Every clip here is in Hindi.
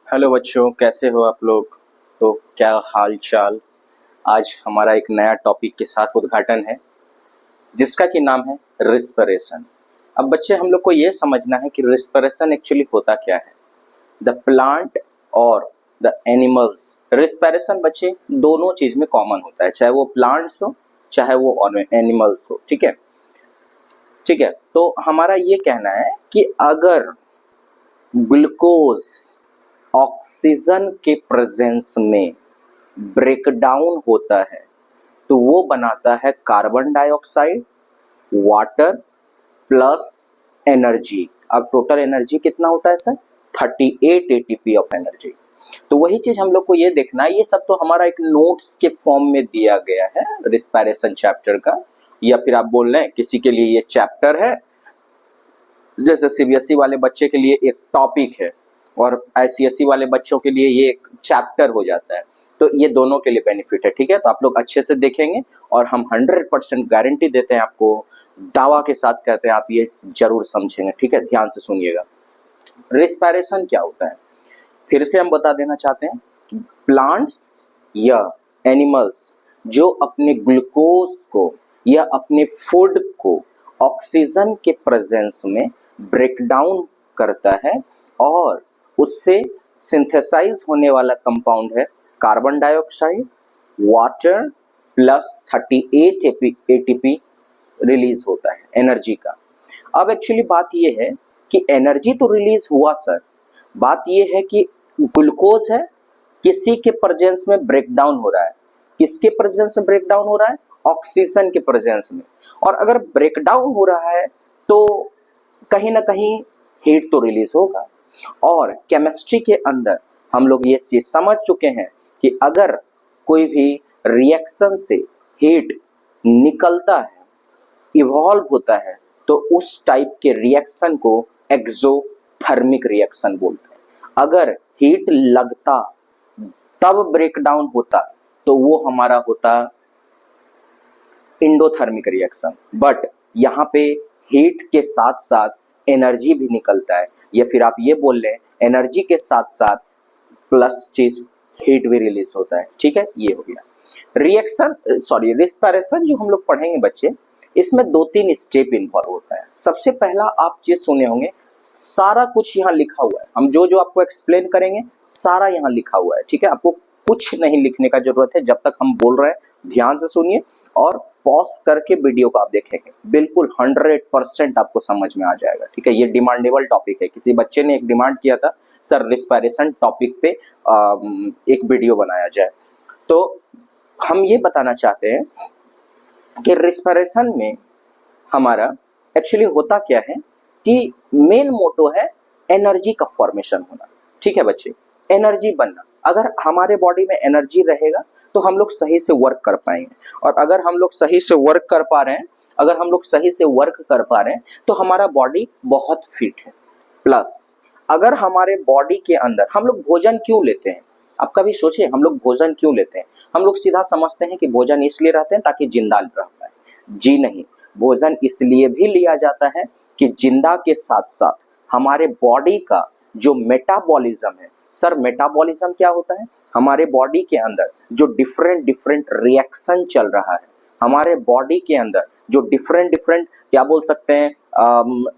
हेलो बच्चों, कैसे हो आप लोग। तो क्या हाल चाल। आज हमारा एक नया टॉपिक के साथ उद्घाटन है जिसका कि नाम है रिस्पिरेशन। अब बच्चे हम लोग को ये समझना है कि रिस्पिरेशन एक्चुअली होता क्या है। द प्लांट और द एनिमल्स, रिस्पिरेशन बच्चे दोनों चीज में कॉमन होता है, चाहे वो प्लांट्स हो चाहे वो एनिमल्स हो। ठीक है, ठीक है। तो हमारा ये कहना है कि अगर ग्लूकोज ऑक्सीजन के प्रेजेंस में ब्रेकडाउन होता है तो वो बनाता है carbon dioxide, water plus energy. अब टोटल एनर्जी कितना होता है सर? 38 ATP of energy. तो वही चीज हम लोग को ये देखना है। ये सब तो हमारा एक नोट्स के फॉर्म में दिया गया है रिस्पिरेशन चैप्टर का, या फिर आप बोल रहे हैं किसी के लिए ये चैप्टर है, जैसे सीबीएसई वाले बच्चे के लिए एक टॉपिक है और आईसीएसई वाले बच्चों के लिए ये एक चैप्टर हो जाता है। तो ये दोनों के लिए बेनिफिट है। ठीक है, तो आप लोग अच्छे से देखेंगे और हम 100% गारंटी देते हैं आपको, दावा के साथ कहते हैं आप ये जरूर समझेंगे। ठीक है, ध्यान से सुनिएगा। रिस्पिरेशन क्या होता है फिर से हम बता देना चाहते हैं। प्लांट्स या एनिमल्स जो अपने ग्लूकोज को या अपने फूड को ऑक्सीजन के प्रेजेंस में ब्रेक डाउन करता है और उससे सिंथेसाइज होने वाला कंपाउंड है carbon dioxide, water plus 38 ATP release होता है एनर्जी का। अब एक्चुअली बात ये है कि एनर्जी तो रिलीज हुआ सर, बात ये है कि ग्लूकोज है किसी के प्रेजेंस में ब्रेक डाउन हो रहा है। किसके प्रेजेंस में ब्रेक डाउन हो रहा है? ऑक्सीजन के प्रेजेंस में। और अगर ब्रेक डाउन हो रहा है तो कहीं ना कहीं हीट तो रिलीज होगा। और केमिस्ट्री के अंदर हम लोग ये चीज समझ चुके हैं कि अगर कोई भी रिएक्शन से हीट निकलता है, इवॉल्व होता है, तो उस टाइप के रिएक्शन को एक्सोथर्मिक रिएक्शन बोलते हैं। अगर हीट लगता तब ब्रेक डाउन होता तो वो हमारा होता इंडोथर्मिक रिएक्शन। बट यहाँ पे हीट के साथ साथ एनर्जी भी निकलता है, या फिर आप ये बोल लें एनर्जी के साथ साथ प्लस चीज हीट भी रिलीज होता है। ठीक है, ये हो गया रिस्पिरेशन जो हम लोग पढ़ेंगे बच्चे, इसमें 2-3 स्टेप इन्वॉल्व होता है। सबसे पहला आप चीज सुने होंगे, सारा कुछ यहाँ लिखा हुआ है। हम जो जो आपको एक्सप्लेन करेंगे सारा यहाँ लिखा हुआ है। ठीक है, आपको कुछ नहीं लिखने का जरूरत है। जब तक हम बोल रहे हैं ध्यान से सुनिए और पॉज करके वीडियो को आप देखेंगे, बिल्कुल 100% आपको समझ में आ जाएगा। ठीक है, ये डिमांडेबल टॉपिक है। किसी बच्चे ने एक डिमांड किया था सर रिस्पिरेशन टॉपिक पे एक वीडियो बनाया जाए। तो हम ये बताना चाहते हैं कि रिस्पिरेशन में हमारा एक्चुअली होता क्या है कि मेन मोटो है एनर्जी का फॉर्मेशन होना। ठीक है बच्चे, एनर्जी बनना। अगर हमारे बॉडी में एनर्जी रहेगा तो हम लोग सही से वर्क कर पाएंगे, और अगर हम लोग सही से वर्क कर पा रहे हैं, तो हमारा बॉडी बहुत फिट है। प्लस अगर हमारे बॉडी के अंदर हम लोग भोजन क्यों लेते हैं, आप कभी सोचे हम लोग भोजन क्यों लेते हैं? हम लोग सीधा समझते हैं कि भोजन इसलिए रहते हैं ताकि जिंदा रह पाए। जी नहीं, भोजन इसलिए भी लिया जाता है कि जिंदा के साथ साथ हमारे बॉडी का जो मेटाबॉलिज्म है। सर मेटाबॉलिज्म क्या होता है? हमारे बॉडी के अंदर जो डिफरेंट रिएक्शन चल रहा है, हमारे बॉडी के अंदर जो डिफरेंट क्या बोल सकते हैं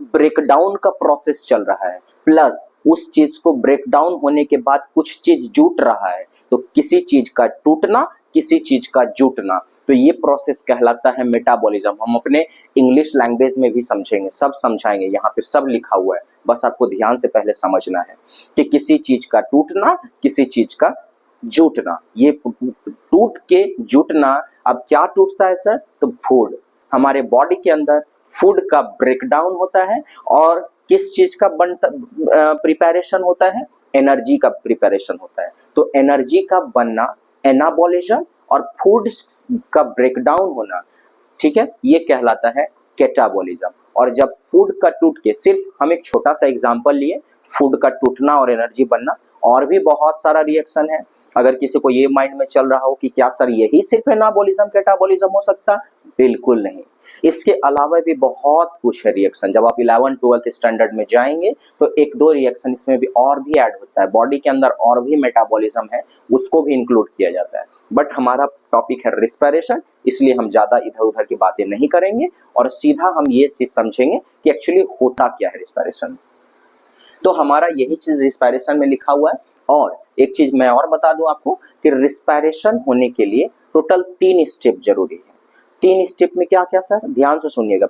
ब्रेकडाउन का प्रोसेस चल रहा है, प्लस उस चीज को ब्रेकडाउन होने के बाद कुछ चीज जुट रहा है, तो किसी चीज का टूटना किसी चीज का जुटना, तो ये प्रोसेस कहलाता है मेटाबॉलिज्म। हम अपने इंग्लिश लैंग्वेज में भी समझेंगे, सब समझाएंगे, यहाँ पे सब लिखा हुआ है। बस आपको ध्यान से पहले समझना है कि किसी चीज का टूटना किसी चीज का जुटना। ये टूट के जुटना, अब क्या टूटता है सर? तो फूड, हमारे बॉडी के अंदर फूड का ब्रेकडाउन होता है। और किस चीज का बनता प्रिपरेशन होता है? एनर्जी का प्रिपरेशन होता है। तो एनर्जी का बनना एनाबॉलिज्म, और फूड का ब्रेकडाउन होना, ठीक है, ये कहलाता है कैटाबॉलिज्म। और जब फूड का टूट के, सिर्फ हम एक छोटा सा एग्जांपल लिए, फूड का टूटना और एनर्जी बनना, और भी बहुत सारा रिएक्शन है। अगर किसी को ये माइंड में चल रहा हो कि क्या सर यही सिर्फ एनाबॉलिज्म कैटाबॉलिज्म हो सकता, बिल्कुल नहीं। इसके अलावा भी बहुत कुछ है रिएक्शन। जब आप 11th-12th स्टैंडर्ड में जाएंगे तो एक दो रिएक्शन इसमें भी और भी ऐड होता है, बॉडी के अंदर और भी मेटाबॉलिज्म है, उसको भी इंक्लूड किया जाता है। बट हमारा टॉपिक है रिस्पिरेशन, इसलिए हम ज्यादा इधर उधर की बातें नहीं करेंगे और सीधा हम ये चीज समझेंगे कि एक्चुअली होता क्या है रिस्पिरेशन। तो हमारा यही चीज रिस्पिरेशन में लिखा हुआ है। और एक चीज मैं और बता दूं आपको कि रिस्पिरेशन होने के लिए टोटल 3 स्टेप जरूरी है। 3 स्टेप में क्या क्या सर, ध्यान से सुनिएगा।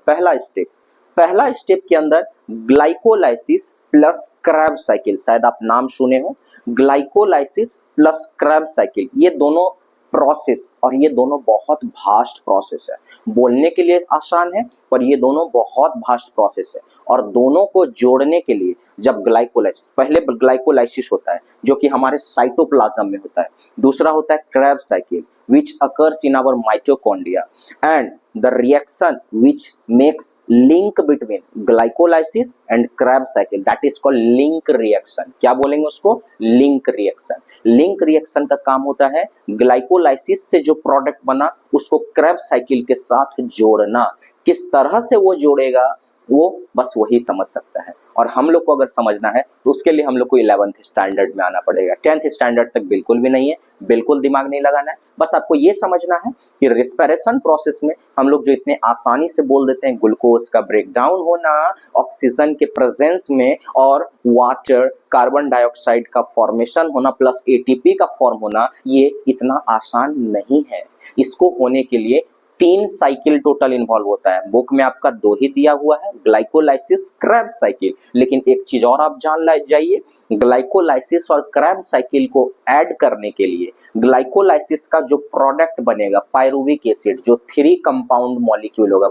पहला स्टेप के अंदर ग्लाइकोलाइसिस प्लस क्रेब्स साइकिल, शायद आप नाम सुने हो, ग्लाइकोलाइसिस प्लस क्रेब्स साइकिल, ये दोनों प्रोसेस, और ये दोनों बहुत भास्ट प्रोसेस है। बोलने के लिए आसान है पर ये दोनों बहुत भास्ट प्रोसेस है। और दोनों को जोड़ने के लिए जब ग्लाइकोलाइसिस, पहले ग्लाइकोलाइसिस होता है जो कि हमारे साइटोप्लाज्म में होता है, दूसरा होता है Krebs cycle which occurs in our mitochondria, and the reaction which makes link between glycolysis and Krebs cycle, that is called link reaction। क्या बोलेंगे उसको? Link reaction. लिंक रिएक्शन का काम होता है ग्लाइकोलाइसिस से जो प्रोडक्ट बना उसको क्रेब्स साइकिल के साथ जोड़ना। किस तरह से वो जोड़ेगा वो बस वही समझ सकता है, और हम लोग को अगर समझना है तो उसके लिए हम लोग को 11th स्टैंडर्ड में आना पड़ेगा। 10th स्टैंडर्ड तक बिल्कुल भी नहीं है, बिल्कुल दिमाग नहीं लगाना है। बस आपको ये समझना है कि रिस्पिरेशन प्रोसेस में हम लोग जो इतने आसानी से बोल देते हैं ग्लूकोज का ब्रेकडाउन होना, ऑक्सीजन के प्रेजेंस में, और वाटर कार्बन डाइऑक्साइड का फॉर्मेशन होना प्लस एटीपी का फॉर्म होना, ये इतना आसान नहीं है। इसको होने के लिए 3 साइकिल टोटल इन्वॉल्व होता है। बुक में आपका 2 ही दिया हुआ है, ग्लाइकोलाइसिस क्रेब्स साइकिल। लेकिन एक चीज और आप जान जाइए, ग्लाइकोलाइसिस और क्रेब्स साइकिल को ऐड करने के लिए ग्लाइकोलाइसिस का जो प्रोडक्ट बनेगा पायरुविक एसिड, जो 3 कंपाउंड मॉलिक्यूल होगा,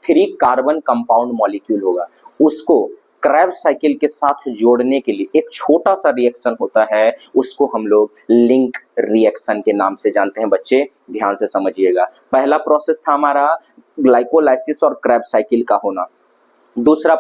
3 कार्बन कंपाउंड मॉलिक्यूल होगा, उसको क्रेब्स साइकिल के साथ जोड़ने के लिए एक छोटा सा रिएक्शन होता है, उसको हम लोग लिंक रिएक्शन के नाम से जानते हैं। बच्चे ध्यान से समझिएगा। पहला प्रोसेस था हमारा ग्लाइकोलाइसिस और क्रेब्स साइकिल का होना। दूसरा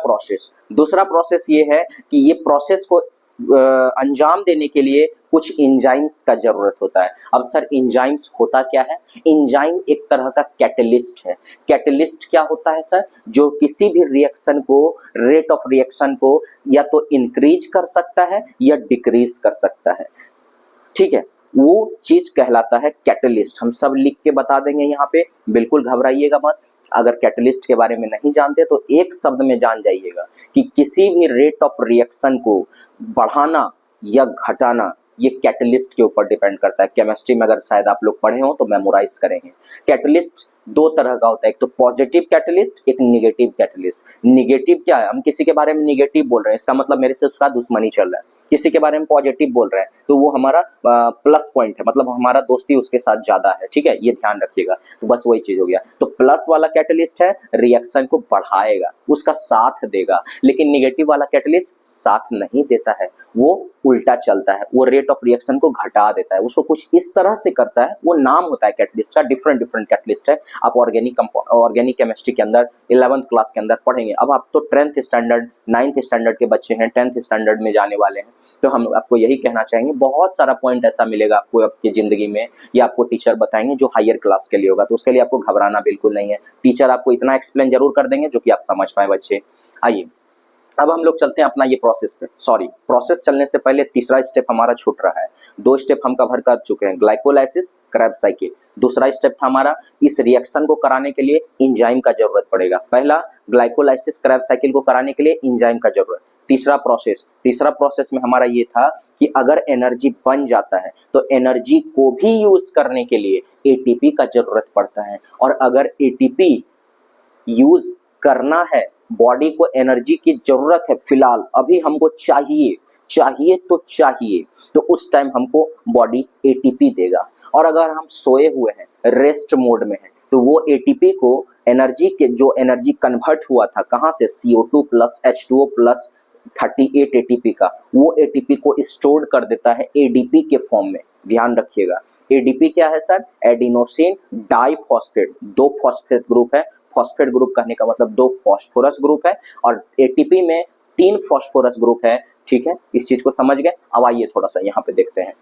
प्रोसेस ये है कि ये प्रोसेस को अंजाम देने के लिए कुछ एंजाइम्स का जरूरत होता है। अब सर एंजाइम्स होता क्या है? एंजाइम एक तरह का कैटलिस्ट है। कैटलिस्ट क्या होता है सर? जो किसी भी रिएक्शन को, रेट ऑफ रिएक्शन को या तो इंक्रीज कर सकता है या डिक्रीज कर सकता है। ठीक है, वो चीज कहलाता है कैटलिस्ट। हम सब लिख के बता देंगे यहाँ पे, बिल्कुल घबराइएगा मत। अगर कैटलिस्ट के बारे में नहीं जानते तो एक शब्द में जान जाइएगा कि किसी भी रेट ऑफ रिएक्शन को बढ़ाना या घटाना ये कैटलिस्ट के ऊपर डिपेंड करता है। केमिस्ट्री में अगर शायद आप लोग पढ़े हो तो मेमोराइज करेंगे। कैटलिस्ट 2 तरह का होता है, एक तो पॉजिटिव कैटलिस्ट, एक निगेटिव कैटलिस्ट। निगेटिव क्या है? हम किसी के बारे में निगेटिव बोल रहे हैं, इसका मतलब मेरे से उसका दुश्मनी चल रहा है। किसी के बारे में पॉजिटिव बोल रहे हैं तो वो हमारा प्लस पॉइंट है, मतलब हमारा दोस्ती उसके साथ ज्यादा है। ठीक है, ये ध्यान रखिएगा। तो बस वही चीज हो गया। तो प्लस वाला कैटलिस्ट है रिएक्शन को बढ़ाएगा, उसका साथ देगा। लेकिन निगेटिव वाला कैटलिस्ट साथ नहीं देता है, वो उल्टा चलता है, वो रेट ऑफ रिएक्शन को घटा देता है, उसको कुछ इस तरह से करता है। वो नाम होता है कैटलिस्ट का, डिफरेंट कैटलिस्ट है। आप ऑर्गेनिक केमिस्ट्री के अंदर 11th क्लास के अंदर पढ़ेंगे। अब आप तो 10th स्टैंडर्ड 9th स्टैंडर्ड के बच्चे हैं, 10th स्टैंडर्ड में जाने वाले हैं, तो हम आपको यही कहना चाहेंगे, बहुत सारा पॉइंट ऐसा मिलेगा आपको आपकी जिंदगी में, या आपको टीचर बताएंगे जो हायर क्लास के लिए होगा, तो उसके लिए आपको घबराना बिल्कुल नहीं है। टीचर आपको इतना एक्सप्लेन जरूर कर देंगे जो कि आप समझ पाए बच्चे। आइए अब हम लोग चलते हैं अपना ये प्रोसेस पे। प्रोसेस चलने से पहले तीसरा स्टेप हमारा छूट रहा है। 2 स्टेप हम कवर कर चुके हैं, ग्लाइकोलाइसिस, क्रेब्स साइकिल। दूसरा स्टेप था हमारा, इस रिएक्शन को कराने के लिए एंजाइम का जरूरत पड़ेगा। पहला ग्लाइकोलाइसिस क्रेब्स साइकिल को कराने के लिए एंजाइम का जरूरत। तीसरा प्रोसेस में हमारा ये था कि अगर एनर्जी बन जाता है तो एनर्जी को भी यूज करने के लिए एटीपी का जरूरत पड़ता है, और अगर एटीपी यूज करना है, बॉडी को एनर्जी की जरूरत है, फिलहाल अभी हमको चाहिए तो उस टाइम हमको बॉडी एटीपी देगा। और अगर हम सोए हुए हैं, रेस्ट मोड में हैं, तो वो एटीपी को एनर्जी के, जो एनर्जी कन्वर्ट हुआ था कहाँ से, CO2 plus H2O plus 38 ATP का, वो एटीपी को स्टोर कर देता है एडीपी के फॉर्म में। ध्यान रखिएगा, एडीपी क्या है sir? Adenosine diphosphate. 2 phosphate group है, फॉस्फेट ग्रुप कहने का मतलब 2 फॉस्फोरस ग्रुप है, और एटीपी में 3 फॉस्फोरस ग्रुप है। ठीक है, इस चीज को समझ गए। अब आइए थोड़ा सा यहाँ पे देखते हैं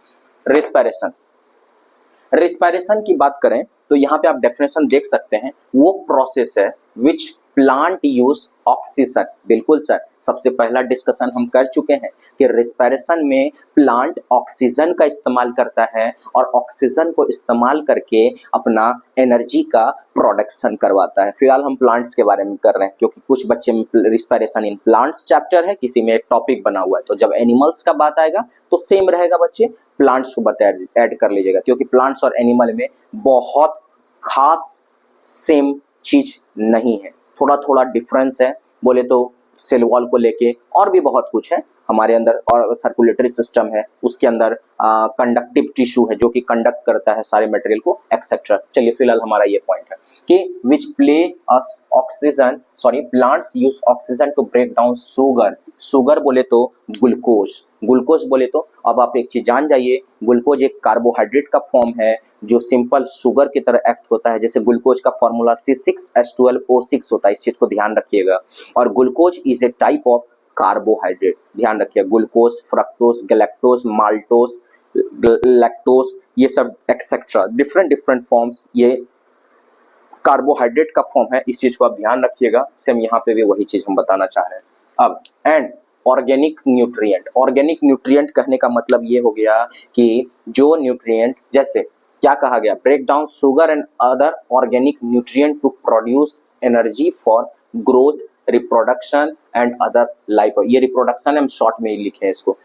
रिस्पायरेशन की बात करें तो यहाँ पे आप डेफिनेशन देख सकते हैं, वो प्रोसेस है विच प्लांट यूज ऑक्सीजन। बिल्कुल सर, सबसे पहला डिस्कशन हम कर चुके हैं कि रिस्पायरेशन में प्लांट ऑक्सीजन का इस्तेमाल करता है और ऑक्सीजन को इस्तेमाल करके अपना एनर्जी का प्रोडक्शन करवाता है। फिलहाल हम प्लांट्स के बारे में कर रहे हैं क्योंकि कुछ बच्चे में रिस्पायरेशन इन प्लांट्स चैप्टर है, किसी में एक टॉपिक बना हुआ है, तो जब एनिमल्स का बात आएगा तो सेम रहेगा बच्चे, प्लांट्स को ऐड कर लीजिएगा क्योंकि प्लांट्स और एनिमल में बहुत खास सेम चीज नहीं है, थोड़ा थोड़ा डिफरेंस है। बोले तो सेल वॉल को लेके और भी बहुत कुछ है हमारे अंदर, और सर्कुलेटरी सिस्टम है, उसके अंदर कंडक्टिव टिश्यू है जो कि कंडक्ट करता है सारे मटेरियल को एक्सेट्रा। चलिए फिलहाल हमारा ये पॉइंट है कि which play us oxygen, sorry plants use oxygen to break down sugar. Sugar बोले तो ग्लूकोज, ग्लूकोज बोले तो अब आप एक चीज जान जाइए, ग्लूकोज एक कार्बोहाइड्रेट का फॉर्म है जो सिंपल शुगर की तरह एक्ट होता है। जैसे ग्लूकोज का फॉर्मूला C6H12O6 होता है, इस चीज को ध्यान रखिएगा। और glucose is a type of carbohydrate, ध्यान रखिए। Glucose, fructose, galactose, maltose, lactose, ये सब एक्सेट्रा डिफरेंट डिफरेंट फॉर्म्स ये कार्बोहाइड्रेट का फॉर्म है, इस चीज को आप ध्यान रखिएगा। सेम यहाँ पे भी वही चीज हम बताना चाह रहे हैं। अब and organic nutrient, organic nutrient कहने का मतलब ये हो गया कि जो न्यूट्रिएंट, जैसे क्या कहा गया, break down sugar and other organic nutrient to produce energy for growth, reproduction and other life. ये रिप्रोडक्शन हम शॉर्ट में ही लिखे हैं इसको,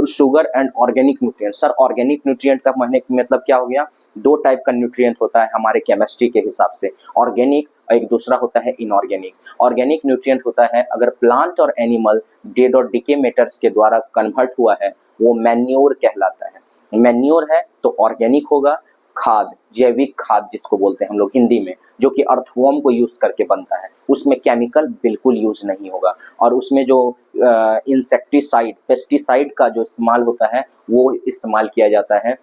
sugar and organic nutrient. Sir organic nutrient का मतलब क्या हो गया, दो टाइप का न्यूट्रिएंट होता है हमारे केमिस्ट्री के हिसाब से, ऑर्गेनिक, एक दूसरा होता है इनऑर्गेनिक। ऑर्गेनिक न्यूट्रिएंट होता है अगर प्लांट और एनिमल डेड और डिके मैटर्स के द्वारा कन्वर्ट हुआ है, वो मैन्योर कहलाता है। मैन्योर है तो ऑर्गेनिक होगा, खाद, जैविक खाद जिसको बोलते हैं हम लोग हिंदी में, जो कि अर्थवॉर्म को यूज करके बनता है, उसमें केमिकल बिल्कुल यूज नहीं होगा। और उसमें जो इंसेक्टिसाइड, पेस्टिसाइड का जो इस्तेमाल होता है वो इस्तेमाल किया जाता है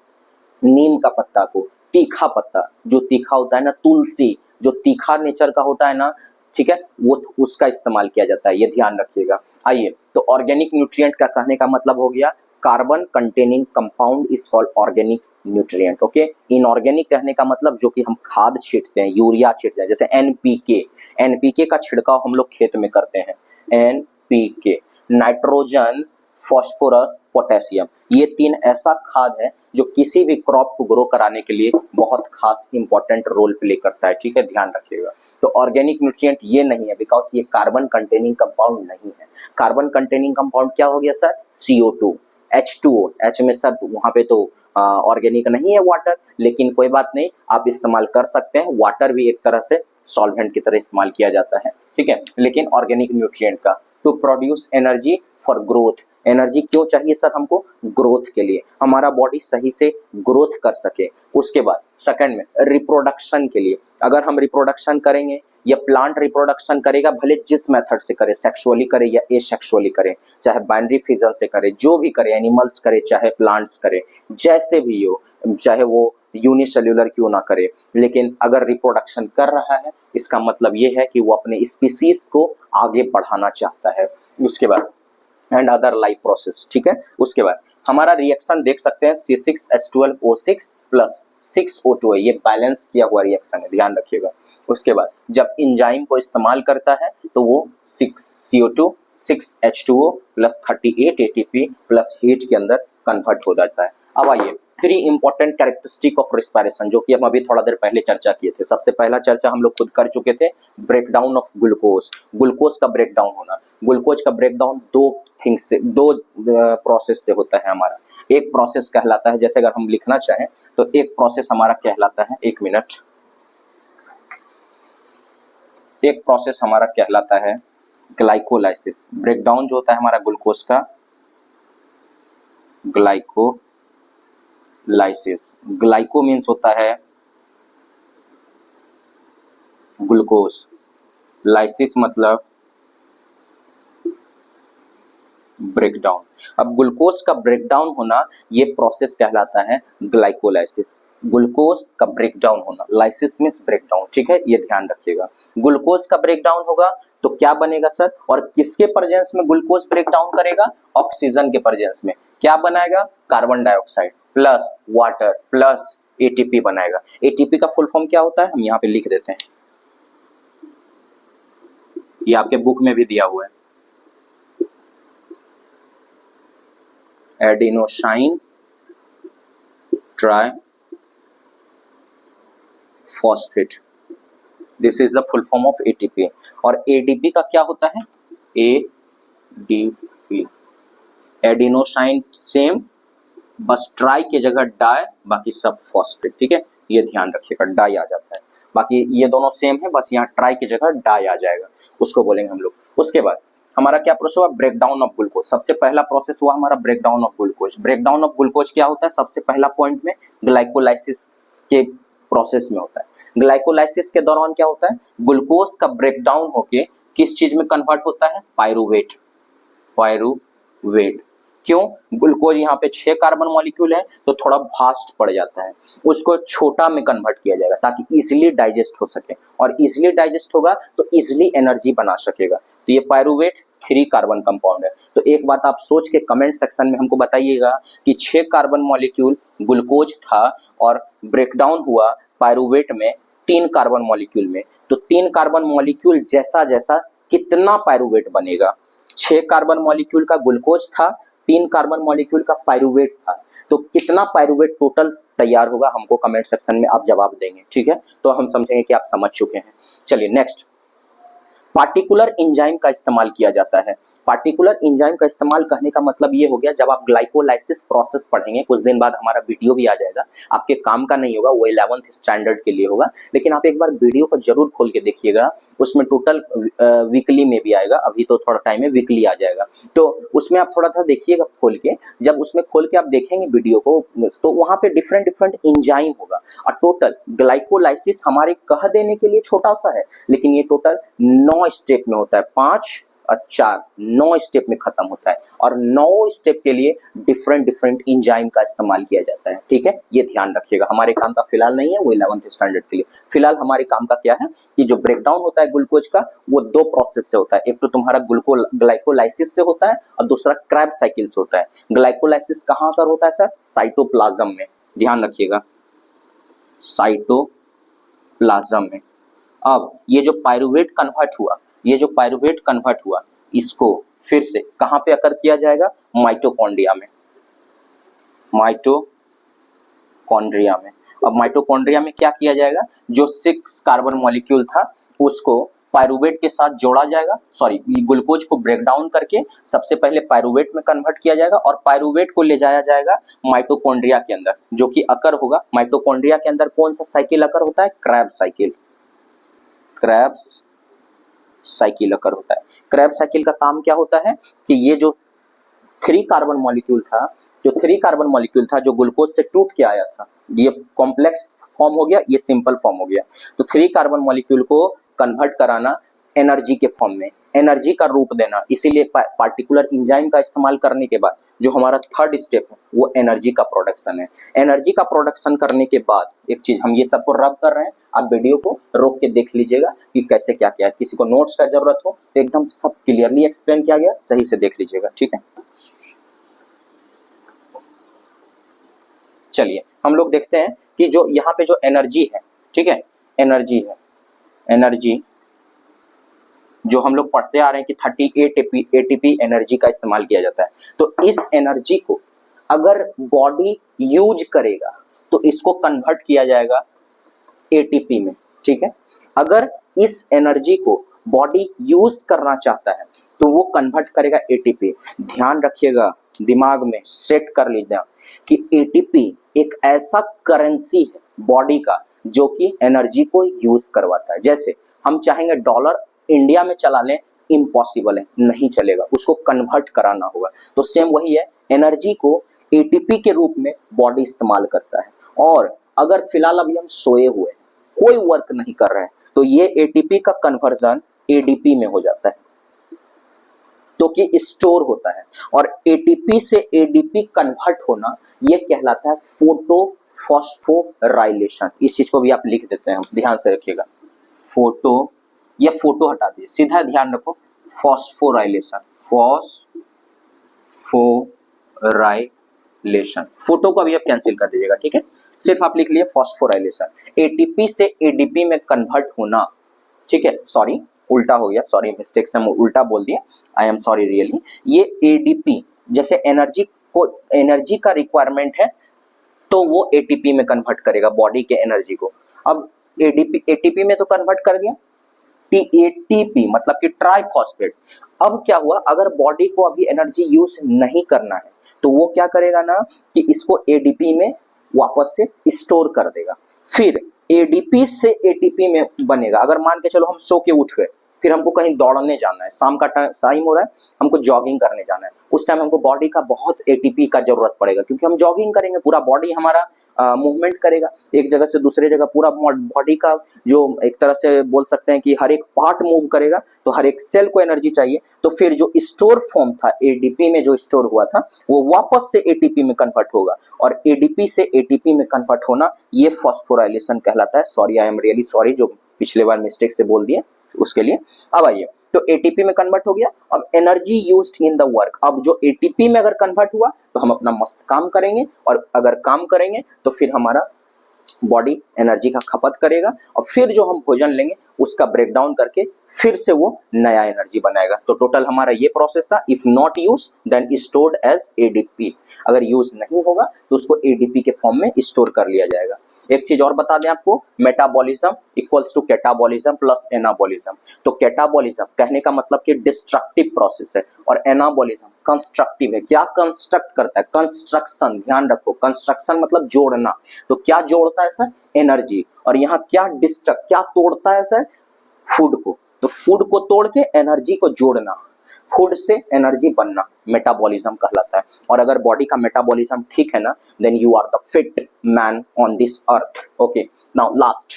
नीम का पत्ता को, तीखा पत्ता जो तीखा होता है ना, तुलसी जो तीखा नेचर का होता है ना, ठीक है, वो उसका इस्तेमाल किया जाता है, ये ध्यान रखिएगा। आइए, तो ऑर्गेनिक न्यूट्रिएंट का कहने का मतलब हो गया carbon containing compound is called organic nutrient. Okay, inorganic कहने का मतलब जो कि हम खाद छींटते हैं, यूरिया छींटते हैं, जैसे एनपीके, एनपीके का छिड़काव हम लोग खेत में करते हैं, एनपीके, नाइट्रोजन, फॉस्फोरस, पोटेशियम, ये तीन ऐसा खाद है जो किसी भी क्रॉप को ग्रो कराने के लिए बहुत खास इंपॉर्टेंट रोल प्ले करता है, ठीक है, ध्यान रखिएगा। तो ऑर्गेनिक न्यूट्रिएंट ये नहीं है बिकॉज ये कार्बन कंटेनिंग कंपाउंड नहीं है। कार्बन कंटेनिंग कंपाउंड क्या हो गया सर, CO2, H2O, H में सर वहां पे तो ऑर्गेनिक नहीं है वाटर, लेकिन कोई बात नहीं, आप इस्तेमाल कर सकते हैं, वाटर भी एक तरह से सॉल्वेंट की तरह इस्तेमाल किया जाता है, ठीक है। लेकिन ऑर्गेनिक न्यूट्रिएंट का to produce energy for growth, energy क्यों चाहिए सर हमको, ग्रोथ के लिए, हमारा बॉडी सही से ग्रोथ कर सके। उसके बाद सेकंड में रिप्रोडक्शन के लिए, अगर हम रिप्रोडक्शन करेंगे या प्लांट रिप्रोडक्शन करेगा, भले जिस मेथड से करे, सेक्सुअली करे या एसेक्सुअली करे, चाहे बाइनरी फिजन से करे, जो भी करे, एनिमल्स करे चाहे प्लांट्स करे, जैसे भी हो, चाहे वो यूनिसेल्युलर क्यों ना करे, लेकिन अगर रिप्रोडक्शन कर रहा है इसका मतलब ये है कि वो अपने स्पीसीज को आगे बढ़ाना चाहता है। उसके बाद एंड अदर लाइफ प्रोसेस, ठीक है। उसके बाद हमारा रिएक्शन देख सकते हैं C6H12O6 प्लस 6O2 है, ये बैलेंस किया हुआ रिएक्शन है, ध्यान रखिएगा। उसके बाद जब इंजाइम को इस्तेमाल करता है तो वो 6CO2 6H2O plus 38 ATP plus heat के अंदर कन्वर्ट हो जाता है। अब आइए 3 इंपॉर्टेंट कैरेक्टरिस्टिक ऑफ रिस्पायरेशन, जो कि हम अभी थोड़ा देर पहले चर्चा किए थे। सबसे पहला चर्चा हम लोग खुद कर चुके थे, ब्रेकडाउन ऑफ ग्लूकोज, ग्लूकोज का ब्रेकडाउन होना। ग्लूकोज का ब्रेकडाउन दो प्रोसेस से होता है हमारा। एक प्रोसेस कहलाता है, जैसे अगर हम लिखना चाहें तो एक प्रोसेस हमारा कहलाता है, एक मिनट, एक प्रोसेस हमारा कहलाता है ग्लाइकोलाइसिस। ब्रेकडाउन जो होता है हमारा ग्लूकोज का, ग्लाइकोलाइसिस, ग्लाइको मीन्स होता है ग्लूकोज, लाइसिस मतलब ब्रेकडाउन। अब ग्लूकोज का ब्रेकडाउन होना ये प्रोसेस कहलाता है ग्लाइकोलाइसिस। ग्लूकोज का ब्रेकडाउन होना, लाइसिस मींस ब्रेकडाउन, ठीक है, ये ध्यान रखिएगा। ग्लूकोज का ब्रेकडाउन होगा तो क्या बनेगा सर, और किसके प्रेजेंस में ग्लूकोज ब्रेकडाउन करेगा, ऑक्सीजन के प्रेजेंस में क्या बनाएगा, carbon dioxide plus water plus ATP बनाएगा। एटीपी का फुल फॉर्म क्या होता है, हम यहाँ पे लिख देते हैं, ये आपके बुक में भी दिया हुआ है, adenosine try phosphate, this is the full form of ATP. और एडीपी का क्या होता है, एडीपी, एडिनोसाइन सेम, बस ट्राई की जगह डाई, बाकी सब फॉस्फेट, ठीक है, ये ध्यान रखिएगा, डाई आ जाता है, बाकी ये दोनों सेम है, बस यहाँ ट्राई की जगह डाई आ जाएगा, उसको बोलेंगे हम लोग। उसके बाद हमारा क्या प्रोसेस हुआ, ब्रेक डाउन ऑफ ग्लूकोज। सबसे पहला प्रोसेस हुआ हमारा break down of glucose. Break down of glucose क्या होता है, सबसे पहला पॉइंट में ग्लाइकोलाइसिस के प्रोसेस में होता है। ग्लाइकोलाइसिस के दौरान क्या होता है, ग्लूकोज का ब्रेक डाउन होके किस चीज में कन्वर्ट होता है, पायरूवेट, पायरूवेट। क्यों, ग्लूकोज यहाँ पे 6 कार्बन मॉलिक्यूल है तो थोड़ा फास्ट पड़ जाता है, उसको छोटा में कन्वर्ट किया जाएगा ताकि इजीली डाइजेस्ट हो सके, और इजीली डाइजेस्ट होगा तो इजीली एनर्जी बना सकेगा। तो ये पायरूवेट 3 कार्बन कंपाउंड है। तो एक बात आप सोच के कमेंट सेक्शन में हमको बताइएगा कि 6 कार्बन मॉलिक्यूल ग्लूकोज था और ब्रेकडाउन हुआ पायरूवेट में 3 कार्बन मॉलिक्यूल में, तो 3 कार्बन मॉलिक्यूल जैसा जैसा कितना पायरूवेट बनेगा, 6 कार्बन मॉलिक्यूल का ग्लूकोज था, 3 कार्बन मॉलिक्यूल का पायरूवेट था, तो कितना पायरूवेट टोटल तैयार होगा, हमको कमेंट सेक्शन में आप जवाब देंगे, ठीक है। तो हम समझेंगे कि आप समझ चुके हैं। चलिए नेक्स्ट, पार्टिकुलर एंजाइम का इस्तेमाल किया जाता है। पार्टिकुलर एंजाइम का इस्तेमाल कहने का मतलब ये हो गया, जब आप ग्लाइकोलाइसिस प्रोसेस पढ़ेंगे, कुछ दिन बाद हमारा वीडियो भी आ जाएगा, आपके काम का नहीं होगा, वो 11th स्टैंडर्ड के लिए होगा, लेकिन आप एक बार वीडियो को जरूर खोल के देखिएगा, उसमें टोटल वीकली में भी आएगा, अभी तो थोड़ा टाइम है, वीकली आ जाएगा, तो उसमें आप थोड़ा सा देखिएगा खोल के। जब उसमें खोल के आप देखेंगे वीडियो को, तो वहां पे डिफरेंट डिफरेंट एंजाइम होगा, और टोटल ग्लाइकोलाइसिस हमारे कह देने के लिए छोटा सा है, लेकिन ये टोटल 9 स्टेप में होता है, 5 और 4, 9 स्टेप में खत्म होता है, और 9 स्टेप के लिए डिफरेंट डिफरेंट एंजाइम का इस्तेमाल किया जाता है, ठीक है, ये ध्यान रखिएगा। हमारे काम का फिलहाल नहीं है, वो 11th स्टैंडर्ड के लिए। फिलहाल हमारे काम का क्या है कि जो ब्रेकडाउन होता है ग्लूकोज का, वो 2 प्रोसेस से होता है, एक तो तुम्हारा ग्लाइकोलाइसिस से होता है और दूसरा क्रैब साइकिल से होता है। ग्लाइकोलाइसिस कहाँ पर होता है सर, साइटोप्लाज्म में, ध्यान रखिएगा, साइटोप्लाज्म में। अब ये जो पायरूवेट कन्वर्ट हुआ, ये जो पायरूवेट कन्वर्ट हुआ, इसको फिर से कहां पे अकर किया जाएगा, माइटोकॉन्ड्रिया में, माइटोकॉन्ड्रिया में। अब माइटोकॉन्ड्रिया में क्या किया जाएगा, जो 6 कार्बन मॉलिक्यूल था उसको पायरूवेट के साथ जोड़ा जाएगा, सॉरी, ग्लूकोज को ब्रेक डाउन करके सबसे पहले पायरूवेट में कन्वर्ट किया जाएगा, और पायरूवेट को ले जाया जाएगा माइटोकॉन्ड्रिया के अंदर, जो कि अकर होगा। माइटोकॉन्ड्रिया के अंदर कौन सा साइकिल अकर होता है, क्रैब साइकिल, क्रैब्स साइकिल अकर होता है। क्रैब साइकिल का काम क्या होता है कि ये जो 3 कार्बन मॉलिक्यूल था, जो 3 कार्बन मॉलिक्यूल था जो ग्लूकोज से टूट के आया था, ये कॉम्प्लेक्स फॉर्म हो गया, ये सिंपल फॉर्म हो गया, तो 3 कार्बन मॉलिक्यूल को कन्वर्ट कराना एनर्जी के फॉर्म में, एनर्जी का रूप देना। इसीलिए पार्टिकुलर एंजाइम का इस्तेमाल करने के बाद जो हमारा 3rd स्टेप है वो एनर्जी का प्रोडक्शन है। एनर्जी का प्रोडक्शन करने के बाद एक चीज, हम ये सबको रब कर रहे हैं, आप वीडियो को रोक के देख लीजिएगा कि कैसे क्या क्या है। किसी को नोट्स का जरूरत हो तो एकदम सब क्लियरली एक्सप्लेन किया गया, सही से देख लीजिएगा, ठीक है। चलिए हम लोग देखते हैं कि जो यहाँ पे जो एनर्जी है, ठीक है, एनर्जी है, एनर्जी जो हम लोग पढ़ते आ रहे हैं कि 38 एटीपी एनर्जी का इस्तेमाल किया जाता है। तो इस एनर्जी को अगर बॉडी यूज करेगा तो इसको कन्वर्ट किया जाएगा एटीपी में, ठीक है। अगर इस एनर्जी को बॉडी यूज करना चाहता है तो वो कन्वर्ट करेगा एटीपी। ध्यान रखिएगा, दिमाग में सेट कर लीजिए कि एटीपी एक ऐसा करेंसी है बॉडी का जो कि एनर्जी को यूज करवाता है। जैसे हम चाहेंगे डॉलर इंडिया में चला लें, इम्पॉसिबल है, नहीं चलेगा, उसको कन्वर्ट कराना होगा। तो सेम वही है, एनर्जी को एटीपी के रूप में बॉडी इस्तेमाल करता है। और अगर फिलहाल अभी हम सोए हुए हैं, कोई वर्क नहीं कर रहे हैं, तो ये एटीपी का कन्वर्जन एडीपी में हो जाता है, तो कि स्टोर होता है। और एटीपी से एडीपी कन्वर्ट होना ये कहलाता है फोटोफॉस्फोराइलेशन। इस चीज को भी आप लिख देते हैं, ध्यान से रखिएगा, फोटो, ये फोटो हटा दिए, सीधा ध्यान रखो, फॉस्फोराइलेशन, फॉस्फोराइलेशन, फोटो को अभी आप कैंसिल कर दीजिएगा, ठीक है। सिर्फ आप लिख लिए फॉस्फोराइलेशन। एटीपी से एडीपी में कन्वर्ट होना, ठीक है, सॉरी उल्टा हो गया, सॉरी मिस्टेक से हम उल्टा बोल दिए, आई एम सॉरी रियली। ये एडीपी जैसे एनर्जी का रिक्वायरमेंट है तो वो एटीपी में कन्वर्ट करेगा बॉडी के एनर्जी को। अब एटीपी में तो कन्वर्ट कर दिया, एटीपी मतलब कि ट्राइफॉस्फेट। अब क्या हुआ, अगर बॉडी को अभी एनर्जी यूज नहीं करना है तो वो क्या करेगा ना कि इसको एडीपी में वापस से स्टोर कर देगा, फिर एडीपी से एटीपी में बनेगा। अगर मान के चलो हम सो के उठ गए, फिर हमको कहीं दौड़ने जाना है, शाम का टाइम हो रहा है, हमको जॉगिंग करने जाना है, उस टाइम हमको बॉडी का बहुत एटीपी का जरूरत पड़ेगा, क्योंकि हम जॉगिंग करेंगे, पूरा बॉडी हमारा मूवमेंट करेगा एक जगह से दूसरे जगह, पूरा बॉडी का जो एक तरह से बोल सकते हैं कि हर एक पार्ट मूव करेगा, तो हर एक सेल को एनर्जी चाहिए। तो फिर जो स्टोर फॉर्म था एडीपी में, जो स्टोर हुआ था, वो वापस से एटीपी में कन्वर्ट होगा, और एडीपी से एटीपी में कन्वर्ट होना ये फॉस्फोराइलेशन कहलाता है। Sorry, I am really sorry, जो पिछले बार मिस्टेक से बोल दिए उसके लिए। अब आइए, तो एटीपी में कन्वर्ट हो गया, अब energy used in the work. अब जो एटीपी में अगर कन्वर्ट हुआ तो हम अपना मस्त काम करेंगे, और अगर काम करेंगे तो फिर हमारा बॉडी एनर्जी का खपत करेगा, और फिर जो हम भोजन लेंगे उसका ब्रेकडाउन करके फिर से वो नया एनर्जी बनाएगा। तो टोटल हमारा ये प्रोसेस था। If not use then stored as ADP. अगर यूज नहीं होगा तो उसको एडीपी के फॉर्म में स्टोर कर लिया जाएगा। एक चीज और बता दें आपको, metabolism equals to catabolism plus anabolism. तो कैटाबॉलिज्म कहने का मतलब कि डिस्ट्रक्टिव प्रोसेस है, और एनाबॉलिज्म कंस्ट्रक्टिव है। क्या कंस्ट्रक्ट करता है? कंस्ट्रक्शन, ध्यान रखो, कंस्ट्रक्शन मतलब जोड़ना। तो क्या जोड़ता है सर? एनर्जी। और यहाँ क्या डिस्ट्रक्ट, क्या तोड़ता है सर? फूड को। तो फूड को तोड़ के एनर्जी को जोड़ना, फूड से एनर्जी बनना मेटाबॉलिज्म कहलाता है। और अगर बॉडी का मेटाबॉलिज्म ठीक है ना, then you are the fit man on this earth. Okay, now last,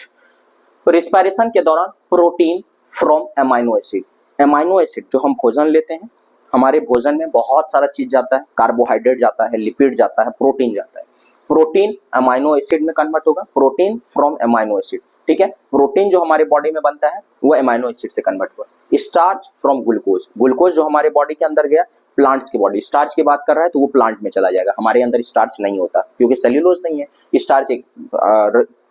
respiration के दौरान protein from amino acid. Amino acid जो हम भोजन लेते हैं, हमारे भोजन में बहुत सारा चीज जाता है, कार्बोहाइड्रेट जाता है, लिपिड जाता है, प्रोटीन जाता है। प्रोटीन अमाइनो एसिड में कन्वर्ट होगा, प्रोटीन फ्रॉम एमाइनो एसिड, ठीक है। प्रोटीन जो हमारे बॉडी में बनता है वो एमाइनो एसिड से कन्वर्ट हुआ। स्टार्च फ्रॉम ग्लूकोज, ग्लूकोज जो हमारे बॉडी के अंदर गया, प्लांट्स की बॉडी स्टार्च की बात कर रहा है तो वो प्लांट में चला जाएगा। हमारे अंदर स्टार्च नहीं होता क्योंकि सेल्यूलोज नहीं है, स्टार्च एक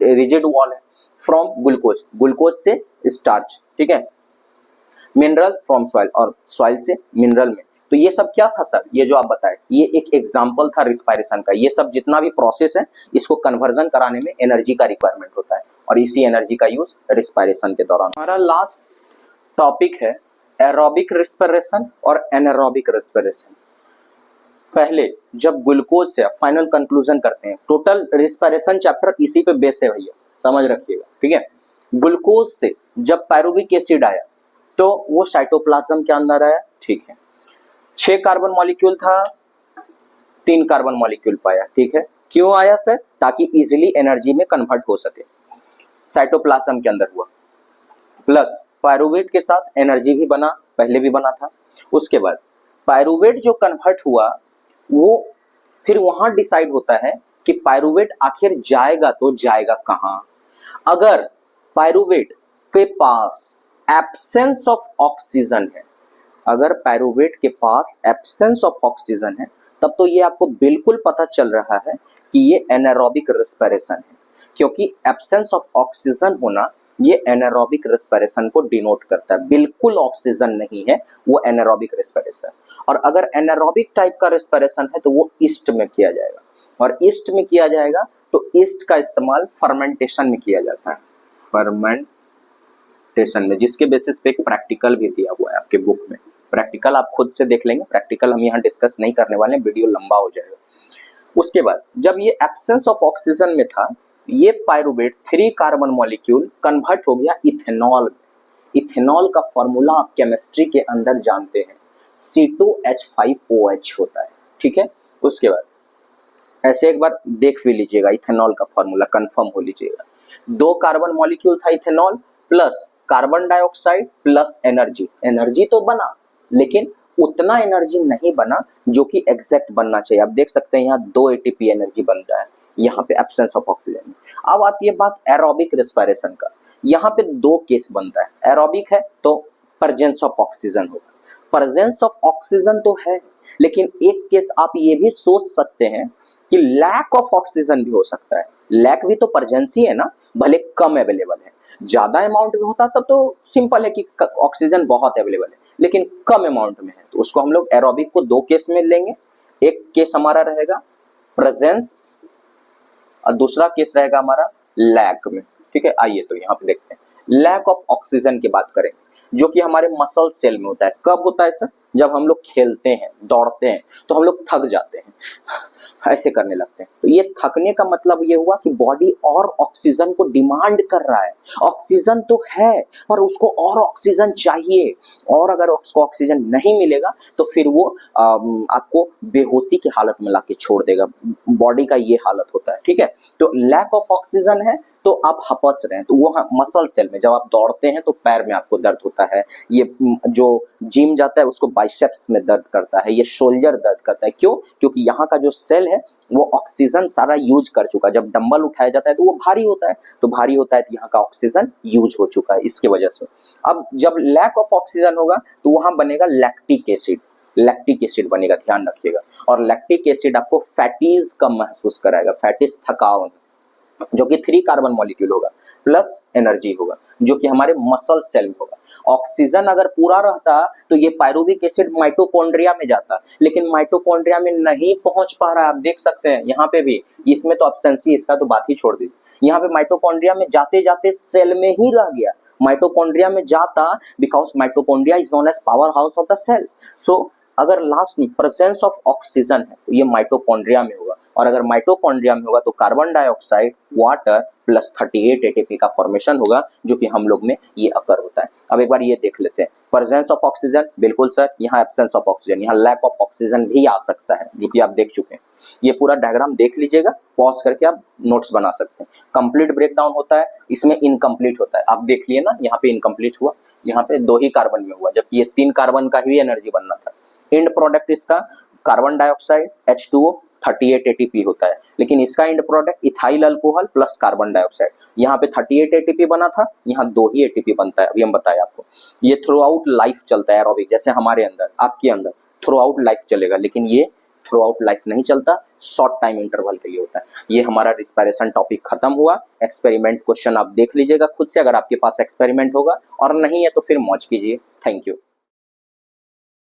रिजिड वॉल है। फ्रॉम ग्लूकोज, ग्लूकोज से स्टार्च, ठीक है। मिनरल फ्रॉम सॉइल, और सॉइल से मिनरल में। तो ये सब क्या था सर? ये जो आप बताए, ये एक एग्जाम्पल था रिस्पायरेशन का। ये सब जितना भी प्रोसेस है, इसको कन्वर्जन कराने में एनर्जी का रिक्वायरमेंट होता है, और इसी एनर्जी का यूज रिस्पायरेशन के दौरान। हमारा लास्ट टॉपिक है एरोबिक रिस्पिरेशन और एनारोबिक रिस्पिरेशन। पहले जब ग्लूकोज से फाइनल कंक्लूजन करते हैं, टोटल रिस्पिरेशन चैप्टर इसी पे बेस है भैया, समझ रखिएगा, ठीक है। ग्लूकोज से जब पायरुविक एसिड आया तो वो साइटोप्लाज्म के अंदर आया, ठीक है। 6 कार्बन मॉलिक्यूल था, 3 कार्बन मॉलिक्यूल पाया, ठीक है। क्यों आया सर? ताकि इजीली एनर्जी में कन्वर्ट हो सके, साइटोप्लाज्म के अंदर हुआ। प्लस पायरुवेट के साथ एनर्जी भी बना, पहले भी बना था। उसके बाद पायरुवेट जो कन्वर्ट हुआ, वो फिर वहां डिसाइड होता है कि पायरुवेट आखिर जाएगा तो जाएगा कहां। अगर पायरुवेट के पास एब्सेंस ऑफ ऑक्सीजन है, अगर पायरुवेट के पास एब्सेंस ऑफ ऑक्सीजन है, तब तो ये आपको बिल्कुल पता चल रहा है कि ये एनारोबिक रिस्पिरेशन है, क्योंकि एब्सेंस ऑफ ऑक्सीजन होना ये एनारोबिक रिस्पिरेशन को डिनोट करता है। बिल्कुल ऑक्सीजन नहीं है, वो एनारोबिक रिस्पिरेशन। और अगर एनारोबिक टाइप का रिस्पिरेशन है तो वो ईस्ट में किया जाएगा, और ईस्ट में किया जाएगा तो ईस्ट का इस्तेमाल फर्मेंटेशन में किया जाता है, फर्मेंटेशन में, जिसके बेसिस पे एक प्रैक्टिकल भी दिया हुआ है आपके बुक में। प्रैक्टिकल आप खुद से देख लेंगे, प्रैक्टिकल हम यहाँ डिस्कस नहीं करने वाले हैं, वीडियो लंबा हो जाएगा। उसके बाद जब ये एब्सेंस ऑफ ऑक्सीजन में था, ये पायरुवेट 3 कार्बन मॉलिक्यूल कन्वर्ट हो गया इथेनॉल में। इथेनॉल का फॉर्मूला आप केमिस्ट्री के अंदर जानते हैं, C2H5OH होता है, ठीक है। उसके बाद ऐसे एक बार देख भी लीजिएगा, इथेनॉल का फॉर्मूला कंफर्म हो लीजिएगा। 2 कार्बन मॉलिक्यूल था ethanol, plus carbon dioxide plus energy. Energy तो बना, लेकिन उतना एनर्जी नहीं बना जो कि एग्जैक्ट बनना चाहिए। आप देख सकते हैं यहाँ 2 ATP एनर्जी बनता है, यहाँ पे एब्सेंस ऑफ ऑक्सीजन। अब आती है बात एरोबिक रिस्पिरेशन का। यहाँ पे 2 केस बनता है। एरोबिक है तो प्रेजेंस ऑफ ऑक्सीजन होगा, प्रेजेंस ऑफ ऑक्सीजन तो है, लेकिन एक केस आप ये भी सोच सकते हैं कि लैक ऑफ ऑक्सीजन भी हो सकता है। लैक भी तो परजेंसी है ना, भले कम अवेलेबल है। ज्यादा अमाउंट में होता तब तो सिंपल है कि ऑक्सीजन बहुत अवेलेबल है, लेकिन कम अमाउंट में है तो उसको हम लोग एरोबिक को 2 केस में लेंगे। एक केस हमारा रहेगा प्रेजेंस और दूसरा केस रहेगा हमारा लैक में। ठीक है, आइए तो यहाँ पे देखते हैं लैक ऑफ ऑक्सीजन की बात करें, जो कि हमारे मसल सेल में होता है। कब होता है सर? जब हम लोग खेलते हैं, दौड़ते हैं तो हम लोग थक जाते हैं, ऐसे करने लगते हैं। तो ये थकने का मतलब ये हुआ कि बॉडी और ऑक्सीजन को डिमांड कर रहा है। ऑक्सीजन तो है पर उसको और ऑक्सीजन चाहिए, और अगर उसको ऑक्सीजन नहीं मिलेगा तो फिर वो आपको बेहोशी की हालत में लाके छोड़ देगा। बॉडी का ये हालत होता है। ठीक है, तो लैक ऑफ ऑक्सीजन है तो आप हपस रहे हैं, तो वो मसल सेल में जब आप दौड़ते हैं तो पैर में आपको दर्द होता है। ये जो जिम जाता है उसको बाइसेप्स में दर्द करता है, ये शोल्डर दर्द करता है। क्यों? क्योंकि यहाँ का जो सेल है वो ऑक्सीजन सारा यूज कर चुका है। जब डंबल उठाया जाता है तो वो भारी होता है, तो भारी होता है तो यहाँ का ऑक्सीजन यूज हो चुका है, इसके वजह से। अब जब लैक ऑफ ऑक्सीजन होगा तो वहां बनेगा लैक्टिक एसिड। लैक्टिक एसिड बनेगा, ध्यान रखिएगा। और लैक्टिक एसिड आपको फैटीज कम महसूस कराएगा, फैटीज थकान, जो कि 3 कार्बन मॉलिक्यूल होगा प्लस एनर्जी होगा, जो कि हमारे मसल सेल में होगा। ऑक्सीजन अगर पूरा रहता तो ये पायरुविक एसिड माइटोकॉन्ड्रिया में जाता, लेकिन माइटोकॉन्ड्रिया में नहीं पहुंच पा रहा है। आप देख सकते हैं यहाँ पे भी, इसमें तो एब्सेंसी, इसका तो बात ही छोड़ दी। यहाँ पे माइटोकॉन्ड्रिया में जाते जाते सेल में ही रह गया। माइटोकॉन्ड्रिया में जाता because mitochondria is known as powerhouse of the cell. So अगर लास्ट में प्रेजेंस ऑफ ऑक्सीजन है तो ये माइटोकॉन्ड्रिया में होगा, और अगर माइटोकॉन्ड्रिया में होगा तो carbon dioxide, water plus 38 ATP का फॉर्मेशन होगा, जो कि हम लोग में ये अकर होता है। अब एक बार ये देख लेते हैं, प्रेजेंस ऑफ ऑक्सीजन, बिल्कुल सर, यहाँ एब्सेंस ऑफ ऑक्सीजन, यहाँ लैक ऑफ ऑक्सीजन भी आ सकता है, जो कि आप देख चुके हैं। ये पूरा डायग्राम देख लीजिएगा, पॉज करके आप नोट्स बना सकते हैं। कंप्लीट ब्रेकडाउन होता है, इसमें इनकम्प्लीट होता है। आप देख लिए ना, यहाँ पे इनकम्प्लीट हुआ, यहाँ पे 2 ही कार्बन में हुआ, जबकि ये 3 कार्बन का ही एनर्जी बनना था। एंड प्रोडक्ट इसका कार्बन डाइऑक्साइड H2O 38 एटीपी होता है, लेकिन इसका and product ethyl alcohol plus carbon dioxide. यहाँ पे 38 एटीपी बना था, यहाँ 2 ही एटीपी बनता है। अभी हम बताए आपको, ये थ्रू आउट लाइफ चलता है एरोबिक, जैसे हमारे अंदर, आपके अंदर थ्रू आउट लाइफ चलेगा, लेकिन ये थ्रू आउट लाइफ नहीं चलता, शॉर्ट टाइम इंटरवल के लिए होता है। ये हमारा रिस्पायरेशन टॉपिक खत्म हुआ। एक्सपेरिमेंट क्वेश्चन आप देख लीजिएगा खुद से, अगर आपके पास एक्सपेरिमेंट होगा, और नहीं है तो फिर मौज कीजिए। Thank you.